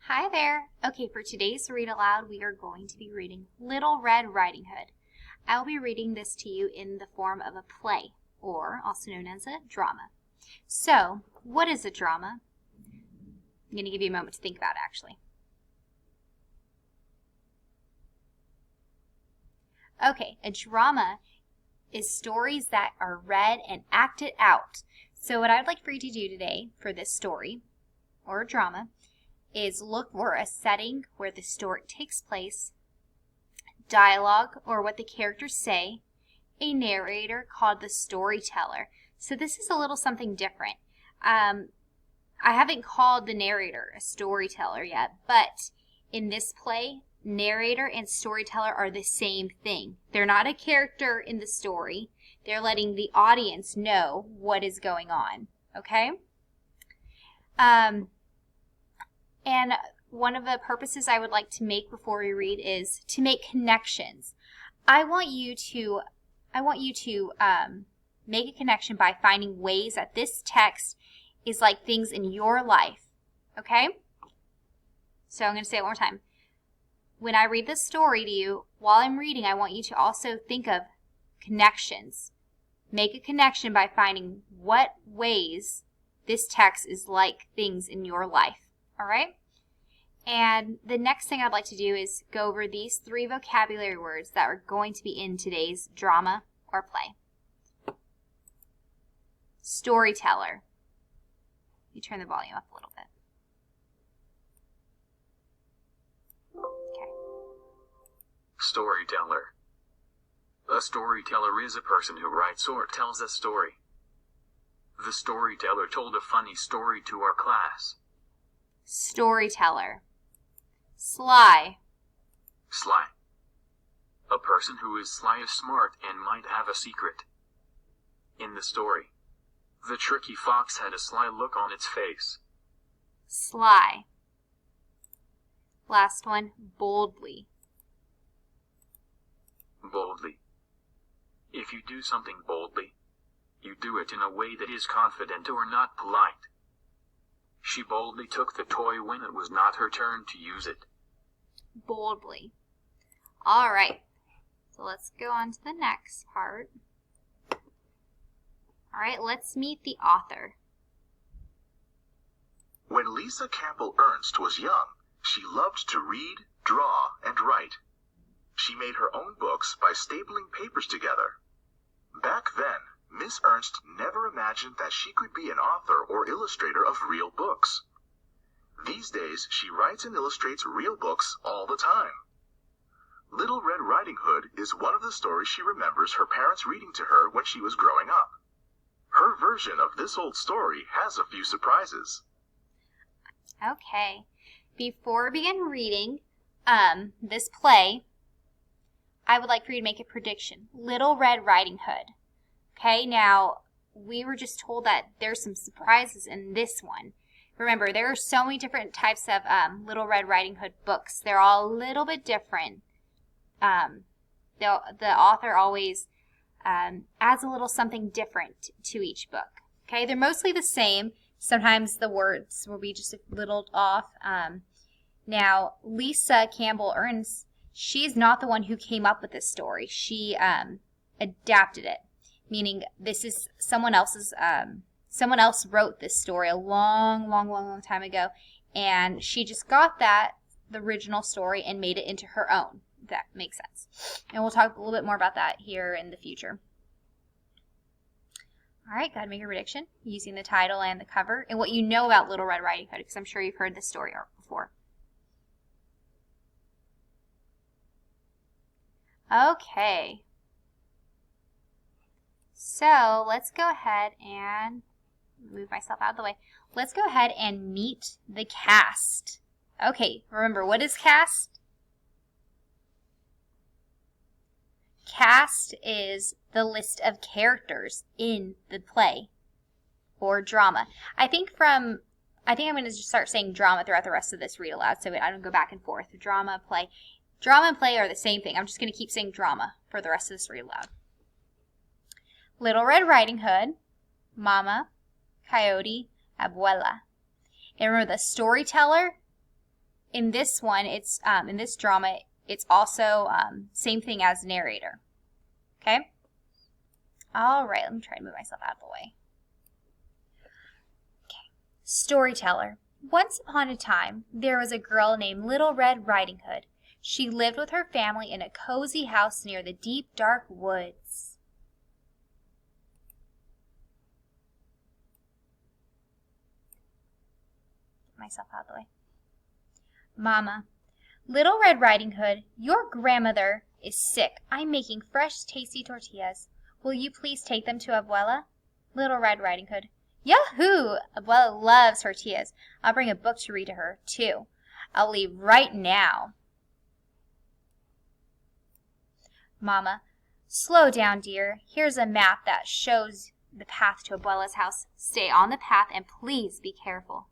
Hi there. Okay, for today's read aloud, we are going to be reading Little Red Riding Hood. I will be reading this to you in the form of a play, or also known as a drama. So, what is a drama? I'm going to give you a moment to think about it, actually. Okay, a drama is stories that are read and acted out. So what I'd like for you to do today for this story, or drama, is look for a setting where the story takes place, dialogue or what the characters say, a narrator called the storyteller. So this is a little something different. I haven't called the narrator a storyteller yet, but in this play, narrator and storyteller are the same thing. They're not a character in the story. They're letting the audience know what is going on, okay? And one of the purposes I would like to make before we read is to make connections. I want you to make a connection by finding ways that this text is like things in your life, okay? So I'm going to say it one more time. When I read this story to you, while I'm reading, I want you to also think of connections. Make a connection by finding what ways this text is like things in your life. All right? And the next thing I'd like to do is go over these 3 vocabulary words that are going to be in today's drama or play. Storyteller. You turn the volume up a little bit. Okay. Storyteller. A storyteller is a person who writes or tells a story. The storyteller told a funny story to our class. Storyteller. Sly. Sly. A person who is sly is smart and might have a secret. In the story, the tricky fox had a sly look on its face. Sly. Last one, boldly. Boldly. If you do something boldly, you do it in a way that is confident or not polite. She boldly took the toy when it was not her turn to use it. Boldly. All right. So let's go on to the next part. All right, let's meet the author. When Lisa Campbell Ernst was young, she loved to read, draw, and write. She made her own books by stapling papers together. Back then, Miss Ernst never imagined that she could be an author or illustrator of real books. These days, she writes and illustrates real books all the time. Little Red Riding Hood is one of the stories she remembers her parents reading to her when she was growing up. Her version of this old story has a few surprises. Okay. Before we begin reading this play, I would like for you to make a prediction. Little Red Riding Hood. Okay, now we were just told that there's some surprises in this one. Remember, there are so many different types of Little Red Riding Hood books. They're all a little bit different. The author always adds a little something different to each book. Okay, they're mostly the same. Sometimes the words will be just a little off. Now, Lisa Campbell Ernst, she's not the one who came up with this story. She adapted it. Meaning this is someone else's, someone else wrote this story a long time ago, and she just got the original story and made it into her own, if that makes sense. And we'll talk a little bit more about that here in the future. All right, go ahead and make a prediction using the title and the cover and what you know about Little Red Riding Hood, because I'm sure you've heard this story before. Okay. So let's go ahead and move myself out of the way. Let's go ahead and meet the cast. Okay, remember, what is cast? Cast is the list of characters in the play or drama. I think I'm going to just start saying drama throughout the rest of this read aloud so I don't go back and forth. Drama, play. Drama and play are the same thing. I'm just going to keep saying drama for the rest of this read aloud. Little Red Riding Hood, Mama, Coyote, Abuela. And remember, the storyteller in this one, it's in this drama, it's also same thing as narrator. Okay? All right, let me try to move myself out of the way. Okay. Storyteller. Once upon a time, there was a girl named Little Red Riding Hood. She lived with her family in a cozy house near the deep, dark woods. Get myself out of the way. Mama. Little Red Riding Hood, your grandmother is sick. I'm making fresh, tasty tortillas. Will you please take them to Abuela? Little Red Riding Hood. Yahoo! Abuela loves tortillas. I'll bring a book to read to her, too. I'll leave right now. Mama. Slow down, dear. Here's a map that shows the path to Abuela's house. Stay on the path and please be careful.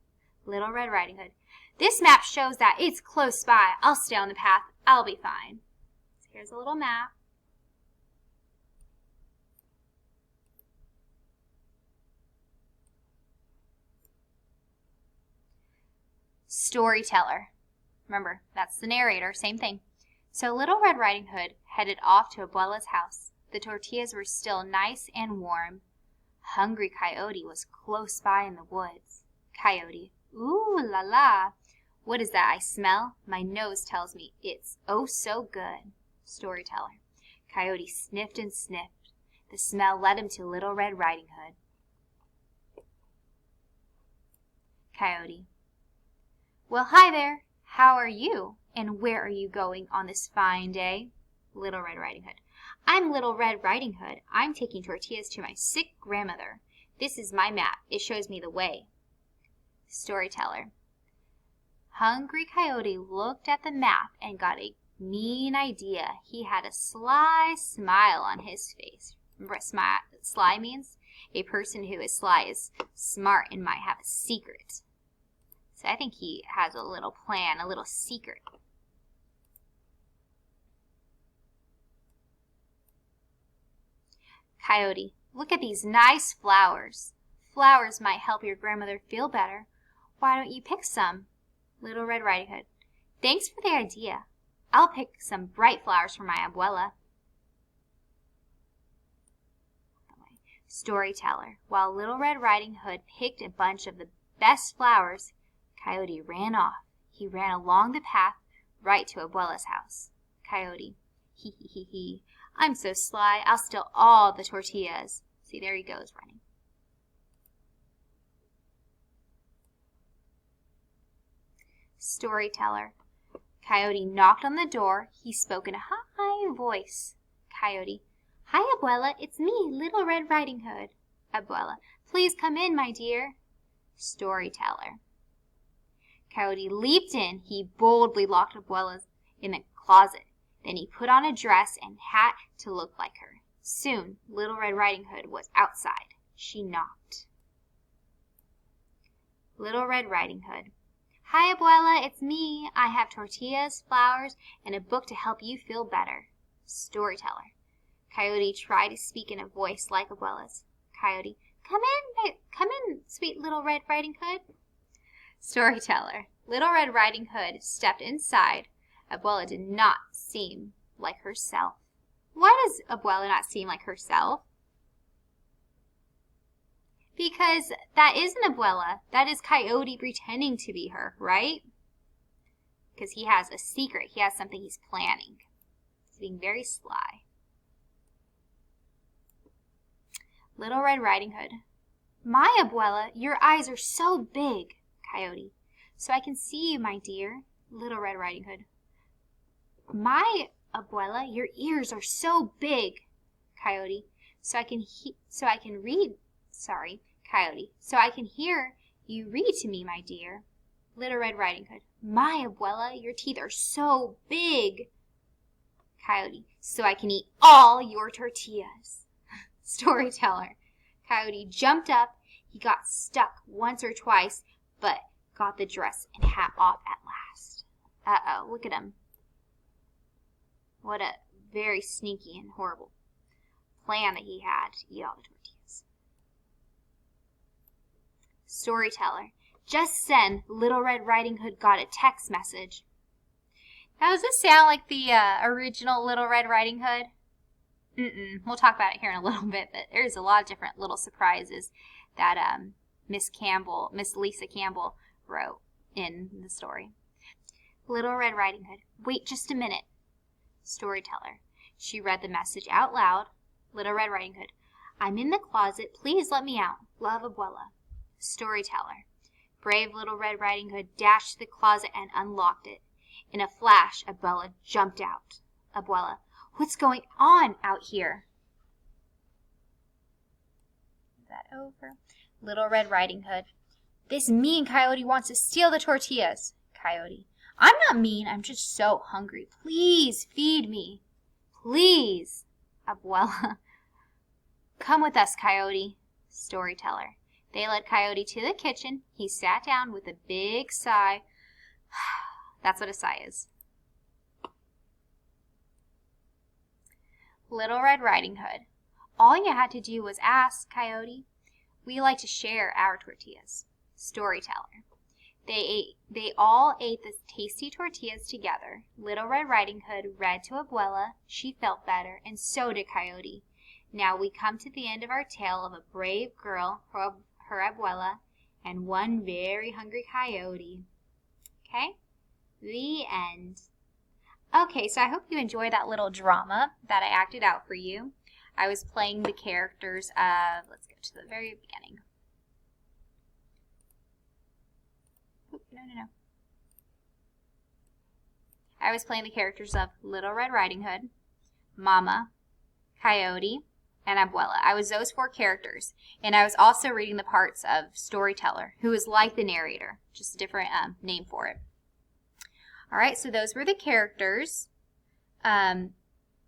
Little Red Riding Hood. This map shows that it's close by. I'll stay on the path. I'll be fine. So here's a little map. Storyteller. Remember, that's the narrator, same thing. So Little Red Riding Hood headed off to Abuela's house. The tortillas were still nice and warm. Hungry Coyote was close by in the woods. Coyote. Ooh la la. What is that I smell? My nose tells me it's oh so good. Storyteller. Coyote sniffed and sniffed. The smell led him to Little Red Riding Hood. Coyote. Well, hi there. How are you? And where are you going on this fine day? Little Red Riding Hood. I'm Little Red Riding Hood. I'm taking tortillas to my sick grandmother. This is my map. It shows me the way. Storyteller. Hungry Coyote looked at the map and got a mean idea. He had a sly smile on his face. Remember what sly means? A person who is sly is smart and might have a secret. So I think he has a little plan, a little secret. Coyote. Look at these nice flowers. Flowers might help your grandmother feel better. Why don't you pick some? Little Red Riding Hood. Thanks for the idea. I'll pick some bright flowers for my abuela. Storyteller. While Little Red Riding Hood picked a bunch of the best flowers, Coyote ran off. He ran along the path right to Abuela's house. Coyote. Hee hee hee hee. I'm so sly, I'll steal all the tortillas. See, there he goes running. Storyteller. Coyote knocked on the door. He spoke in a high voice. Coyote. Hi, Abuela. It's me, Little Red Riding Hood. Abuela. Please come in, my dear. Storyteller. Coyote leaped in. He boldly locked Abuela in a closet. Then he put on a dress and hat to look like her. Soon, Little Red Riding Hood was outside. She knocked. Little Red Riding Hood. Hi, Abuela, it's me. I have tortillas, flowers, and a book to help you feel better. Storyteller. Coyote tried to speak in a voice like Abuela's. Coyote. Come in, sweet Little Red Riding Hood. Storyteller. Little Red Riding Hood stepped inside. Abuela did not seem like herself. Why does Abuela not seem like herself? Because that isn't Abuela. That is Coyote pretending to be her, right? Because he has a secret. He has something he's planning. He's being very sly. Little Red Riding Hood. My Abuela, your eyes are so big. Coyote. So I can see you, my dear. Little Red Riding Hood. My Abuela, your ears are so big. Coyote. So I can read. Sorry, Coyote. So I can hear you read to me, my dear. Little Red Riding Hood. My Abuela, your teeth are so big. Coyote. So I can eat all your tortillas. Storyteller. Coyote jumped up. He got stuck once or twice, but got the dress and hat off at last. Uh-oh, look at him. What a very sneaky and horrible plan that he had to eat all the tortillas. Storyteller. Just then, Little Red Riding Hood got a text message. Now, does this sound like the original Little Red Riding Hood? We'll talk about it here in a little bit, but there's a lot of different little surprises that Miss Lisa Campbell wrote in the story. Little Red Riding Hood, wait just a minute. Storyteller. She read the message out loud. Little Red Riding Hood, I'm in the closet. Please let me out. Love, Abuela. Storyteller. Brave Little Red Riding Hood dashed to the closet and unlocked it. In a flash, Abuela jumped out. Abuela, what's going on out here? Is that over? Little Red Riding Hood. This mean coyote wants to steal the tortillas. Coyote. I'm not mean. I'm just so hungry. Please feed me. Please. Abuela. Come with us, Coyote. Storyteller. They led Coyote to the kitchen. He sat down with a big sigh. That's what a sigh is. Little Red Riding Hood. All you had to do was ask, Coyote. We like to share our tortillas. Storyteller. They all ate the tasty tortillas together. Little Red Riding Hood read to Abuela. She felt better, and so did Coyote. Now we come to the end of our tale of a brave girl, her Abuela, and one very hungry coyote. Okay? The end. Okay, so I hope you enjoyed that little drama that I acted out for you. I was playing the characters of, let's go to the very beginning. No. I was playing the characters of Little Red Riding Hood, Mama, Coyote, and Abuela. I was those 4 characters. And I was also reading the parts of Storyteller, who is like the narrator, just a different name for it. All right, so those were the characters. I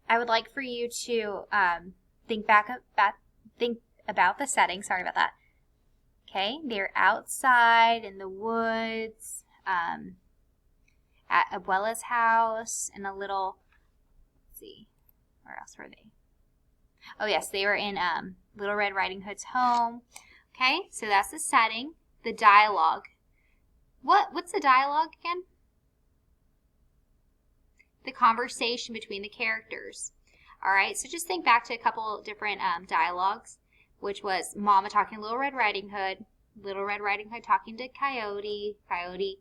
would like for you to think about the setting. Sorry about that. Okay, they're outside in the woods, at Abuela's house, in a little, let's see, where else were they? Oh yes, they were in Little Red Riding Hood's home. Okay, so that's the setting. The dialogue. What's the dialogue again? The conversation between the characters. All right, so just think back to a couple different dialogues, which was Mama talking to Little Red Riding Hood, Little Red Riding Hood talking to Coyote, Coyote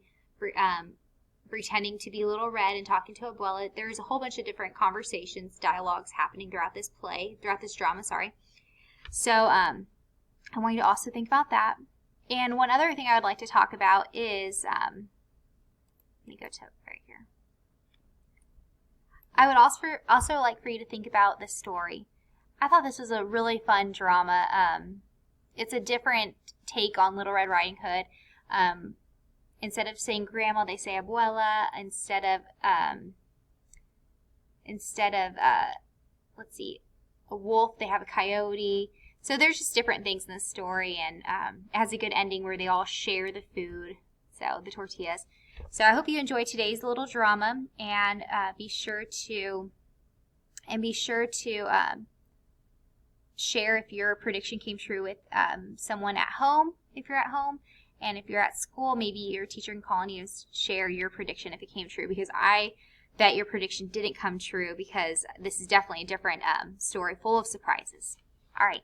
pretending to be Little Red and talking to Abuela. There's a whole bunch of different conversations, dialogues happening throughout this drama. So I want you to also think about that. And one other thing I would like to talk about is, let me go to right here. I would also like for you to think about the story. I thought this was a really fun drama. It's a different take on Little Red Riding Hood. Instead of saying grandma, they say abuela. Instead of let's see, a wolf, they have a coyote. So there's just different things in the story, and it has a good ending where they all share the food, so the tortillas. So I hope you enjoyed today's little drama, and be sure to share if your prediction came true with someone at home, if you're at home, and if you're at school, maybe your teacher can call on you and share your prediction if it came true, because I bet your prediction didn't come true, because this is definitely a different story full of surprises. All right.